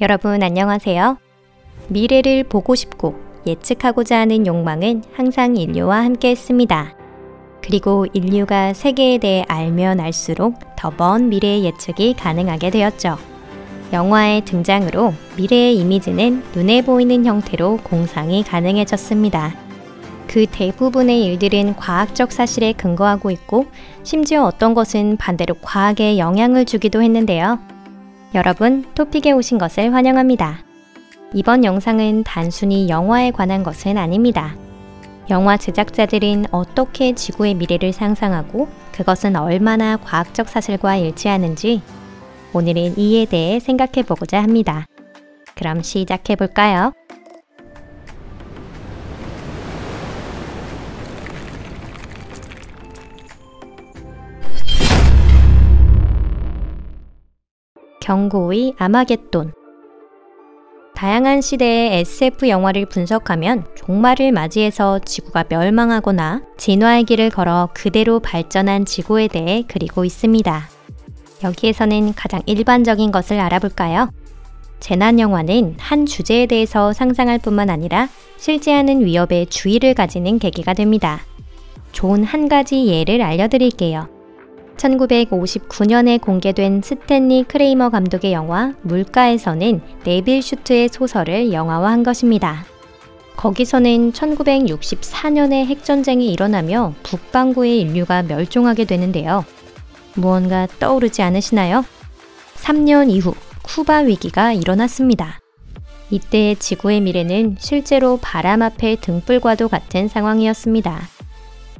여러분 안녕하세요. 미래를 보고 싶고 예측하고자 하는 욕망은 항상 인류와 함께 했습니다. 그리고 인류가 세계에 대해 알면 알수록 더 먼 미래의 예측이 가능하게 되었죠. 영화의 등장으로 미래의 이미지는 눈에 보이는 형태로 공상이 가능해졌습니다. 그 대부분의 일들은 과학적 사실에 근거하고 있고 심지어 어떤 것은 반대로 과학에 영향을 주기도 했는데요. 여러분, 토픽에 오신 것을 환영합니다. 이번 영상은 단순히 영화에 관한 것은 아닙니다. 영화 제작자들은 어떻게 지구의 미래를 상상하고 그것은 얼마나 과학적 사실과 일치하는지 오늘은 이에 대해 생각해 보고자 합니다. 그럼 시작해 볼까요? 경고의 아마겟돈. 다양한 시대의 SF 영화를 분석하면 종말을 맞이해서 지구가 멸망하거나 진화의 길을 걸어 그대로 발전한 지구에 대해 그리고 있습니다. 여기에서는 가장 일반적인 것을 알아볼까요? 재난 영화는 한 주제에 대해서 상상할 뿐만 아니라 실제하는 위협에 주의를 가지는 계기가 됩니다. 좋은 한 가지 예를 알려드릴게요. 1959년에 공개된 스탠리 크레이머 감독의 영화 물가에서는 네빌 슈트의 소설을 영화화한 것입니다. 거기서는 1964년에 핵전쟁이 일어나며 북반구의 인류가 멸종하게 되는데요. 무언가 떠오르지 않으시나요? 3년 이후 쿠바 위기가 일어났습니다. 이때 지구의 미래는 실제로 바람 앞의 등불과도 같은 상황이었습니다.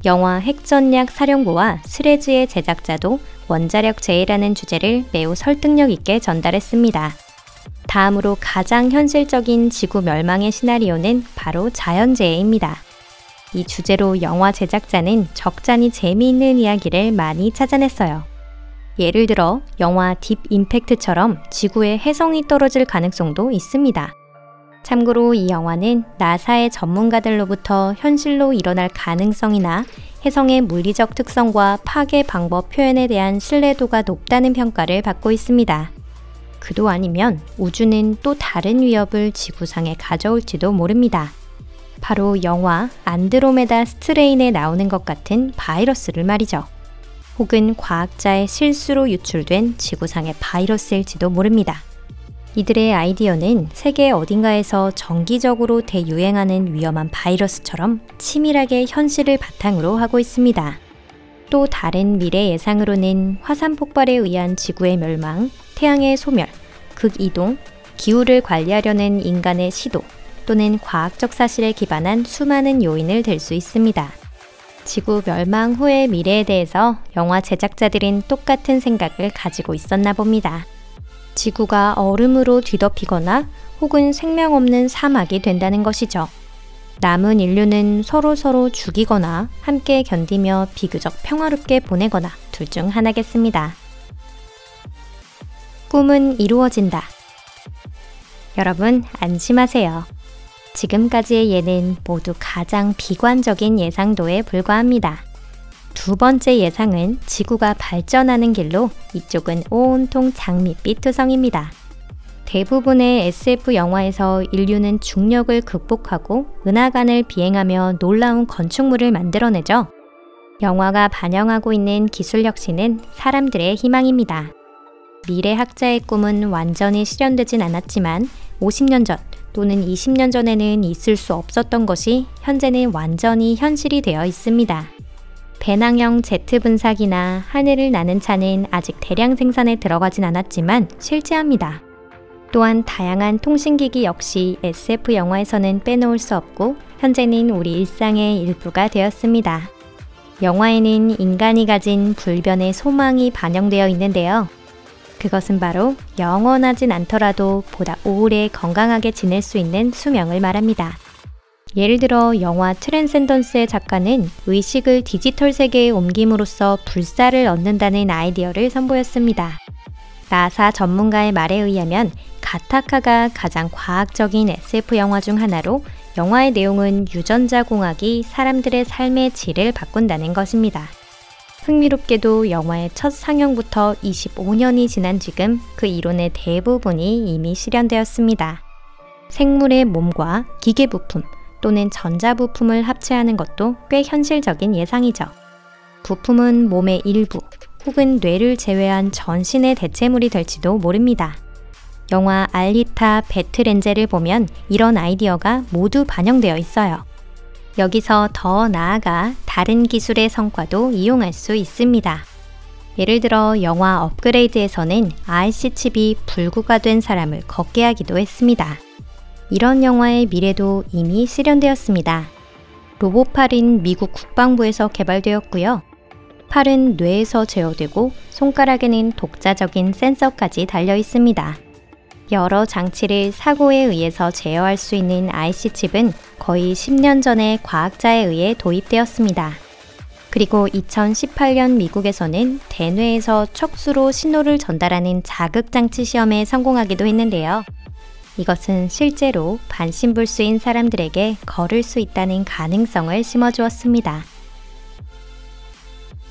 영화 핵전략 사령부와 스레즈의 제작자도 원자력 재해라는 주제를 매우 설득력 있게 전달했습니다. 다음으로 가장 현실적인 지구 멸망의 시나리오는 바로 자연재해입니다. 이 주제로 영화 제작자는 적잖이 재미있는 이야기를 많이 찾아냈어요. 예를 들어 영화 딥 임팩트처럼 지구에 혜성이 떨어질 가능성도 있습니다. 참고로 이 영화는 나사의 전문가들로부터 현실로 일어날 가능성이나 혜성의 물리적 특성과 파괴 방법 표현에 대한 신뢰도가 높다는 평가를 받고 있습니다. 그도 아니면 우주는 또 다른 위협을 지구상에 가져올지도 모릅니다. 바로 영화 안드로메다 스트레인에 나오는 것 같은 바이러스를 말이죠. 혹은 과학자의 실수로 유출된 지구상의 바이러스일지도 모릅니다. 이들의 아이디어는 세계 어딘가에서 정기적으로 대유행하는 위험한 바이러스처럼 치밀하게 현실을 바탕으로 하고 있습니다. 또 다른 미래 예상으로는 화산 폭발에 의한 지구의 멸망, 태양의 소멸, 극이동, 기후를 관리하려는 인간의 시도 또는 과학적 사실에 기반한 수많은 요인을 들 수 있습니다. 지구 멸망 후의 미래에 대해서 영화 제작자들은 똑같은 생각을 가지고 있었나 봅니다. 지구가 얼음으로 뒤덮이거나 혹은 생명 없는 사막이 된다는 것이죠. 남은 인류는 서로 죽이거나 함께 견디며 비교적 평화롭게 보내거나 둘 중 하나겠습니다. 꿈은 이루어진다. 여러분 안심하세요. 지금까지의 예는 모두 가장 비관적인 예상도에 불과합니다. 두 번째 예상은 지구가 발전하는 길로 이쪽은 온통 장밋빛 투성입니다. 대부분의 SF 영화에서 인류는 중력을 극복하고 은하간을 비행하며 놀라운 건축물을 만들어내죠. 영화가 반영하고 있는 기술 혁신은 사람들의 희망입니다. 미래학자의 꿈은 완전히 실현되진 않았지만 50년 전 또는 20년 전에는 있을 수 없었던 것이 현재는 완전히 현실이 되어 있습니다. 배낭형 제트 분사기나 하늘을 나는 차는 아직 대량 생산에 들어가진 않았지만 실제합니다. 또한 다양한 통신기기 역시 SF 영화에서는 빼놓을 수 없고 현재는 우리 일상의 일부가 되었습니다. 영화에는 인간이 가진 불변의 소망이 반영되어 있는데요. 그것은 바로 영원하진 않더라도 보다 오래 건강하게 지낼 수 있는 수명을 말합니다. 예를 들어 영화 트랜센던스의 작가는 의식을 디지털 세계에 옮김으로써 불사를 얻는다는 아이디어를 선보였습니다. 나사 전문가의 말에 의하면 가타카가 가장 과학적인 SF 영화 중 하나로 영화의 내용은 유전자 공학이 사람들의 삶의 질을 바꾼다는 것입니다. 흥미롭게도 영화의 첫 상영부터 25년이 지난 지금 그 이론의 대부분이 이미 실현되었습니다. 생물의 몸과 기계 부품 또는 전자 부품을 합체하는 것도 꽤 현실적인 예상이죠. 부품은 몸의 일부 혹은 뇌를 제외한 전신의 대체물이 될지도 모릅니다. 영화 알리타 배트렌젤을 보면 이런 아이디어가 모두 반영되어 있어요. 여기서 더 나아가 다른 기술의 성과도 이용할 수 있습니다. 예를 들어 영화 업그레이드에서는 RC 칩이 불구가 된 사람을 걷게 하기도 했습니다. 이런 영화의 미래도 이미 실현되었습니다. 로봇팔은 미국 국방부에서 개발되었고요. 팔은 뇌에서 제어되고 손가락에는 독자적인 센서까지 달려 있습니다. 여러 장치를 사고에 의해서 제어할 수 있는 IC칩은 거의 10년 전에 과학자에 의해 도입되었습니다. 그리고 2018년 미국에서는 대뇌에서 척수로 신호를 전달하는 자극장치 시험에 성공하기도 했는데요. 이것은 실제로 반신불수인 사람들에게 걸을 수 있다는 가능성을 심어주었습니다.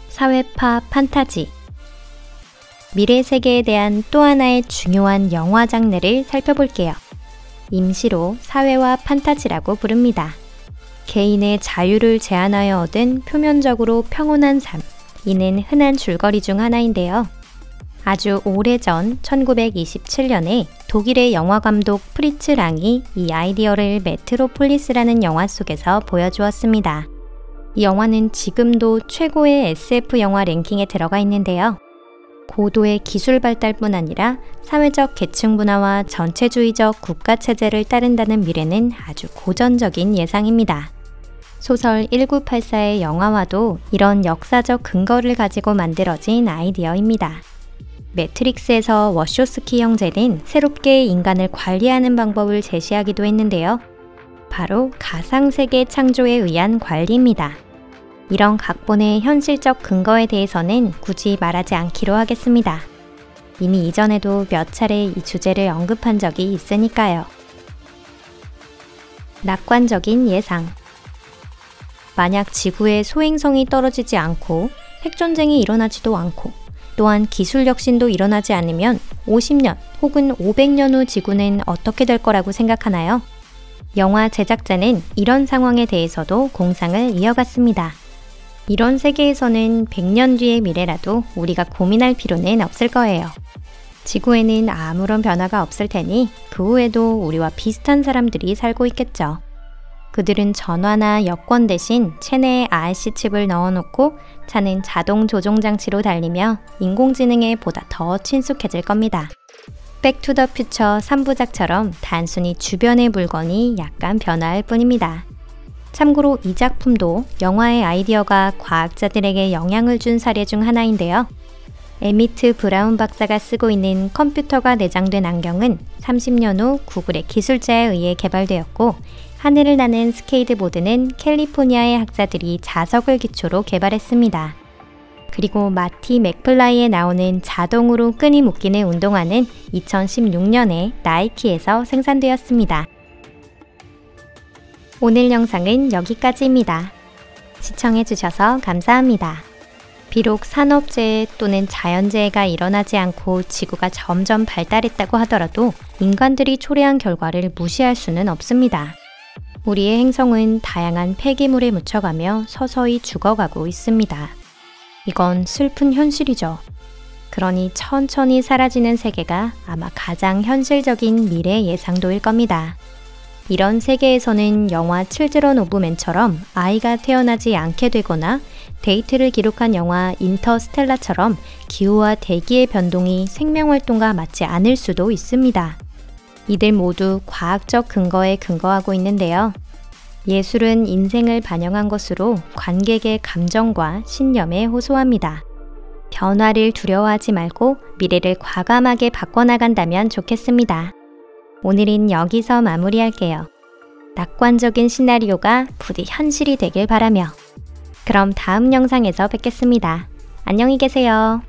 사회파 판타지 미래 세계에 대한 또 하나의 중요한 영화 장르를 살펴볼게요. 임시로 사회와 판타지라고 부릅니다. 개인의 자유를 제한하여 얻은 표면적으로 평온한 삶, 이는 흔한 줄거리 중 하나인데요. 아주 오래전 1927년에 독일의 영화감독 프리츠 랑이 이 아이디어를 메트로폴리스라는 영화 속에서 보여주었습니다. 이 영화는 지금도 최고의 SF 영화 랭킹에 들어가 있는데요. 고도의 기술 발달뿐 아니라 사회적 계층 분화와 전체주의적 국가체제를 따른다는 미래는 아주 고전적인 예상입니다. 소설 1984의 영화화도 이런 역사적 근거를 가지고 만들어진 아이디어입니다. 매트릭스에서 워쇼스키 형제는 새롭게 인간을 관리하는 방법을 제시하기도 했는데요. 바로 가상세계 창조에 의한 관리입니다. 이런 각본의 현실적 근거에 대해서는 굳이 말하지 않기로 하겠습니다. 이미 이전에도 몇 차례 이 주제를 언급한 적이 있으니까요. 낙관적인 예상. 만약 지구의 소행성이 떨어지지 않고 핵전쟁이 일어나지도 않고 또한 기술 혁신도 일어나지 않으면 50년 혹은 500년 후 지구는 어떻게 될 거라고 생각하나요? 영화 제작자는 이런 상황에 대해서도 공상을 이어갔습니다. 이런 세계에서는 100년 뒤의 미래라도 우리가 고민할 필요는 없을 거예요. 지구에는 아무런 변화가 없을 테니 그 후에도 우리와 비슷한 사람들이 살고 있겠죠. 그들은 전화나 여권 대신 체내에 RC칩을 넣어놓고 차는 자동 조종장치로 달리며 인공지능에 보다 더 친숙해질 겁니다. 백투더퓨처 3부작처럼 단순히 주변의 물건이 약간 변화할 뿐입니다. 참고로 이 작품도 영화의 아이디어가 과학자들에게 영향을 준 사례 중 하나인데요. 에미트 브라운 박사가 쓰고 있는 컴퓨터가 내장된 안경은 30년 후 구글의 기술자에 의해 개발되었고, 하늘을 나는 스케이트보드는 캘리포니아의 학자들이 자석을 기초로 개발했습니다. 그리고 마티 맥플라이에 나오는 자동으로 끈이 묶이는 운동화는 2016년에 나이키에서 생산되었습니다. 오늘 영상은 여기까지입니다. 시청해주셔서 감사합니다. 비록 산업재해 또는 자연재해가 일어나지 않고 지구가 점점 발달했다고 하더라도 인간들이 초래한 결과를 무시할 수는 없습니다. 우리의 행성은 다양한 폐기물에 묻혀가며 서서히 죽어가고 있습니다. 이건 슬픈 현실이죠. 그러니 천천히 사라지는 세계가 아마 가장 현실적인 미래 예상도일 겁니다. 이런 세계에서는 영화 칠드런 오브 맨처럼 아이가 태어나지 않게 되거나 데이트를 기록한 영화 인터스텔라처럼 기후와 대기의 변동이 생명활동과 맞지 않을 수도 있습니다. 이들 모두 과학적 근거에 근거하고 있는데요. 예술은 인생을 반영한 것으로 관객의 감정과 신념에 호소합니다. 변화를 두려워하지 말고 미래를 과감하게 바꿔나간다면 좋겠습니다. 오늘은 여기서 마무리할게요. 낙관적인 시나리오가 부디 현실이 되길 바라며. 그럼 다음 영상에서 뵙겠습니다. 안녕히 계세요.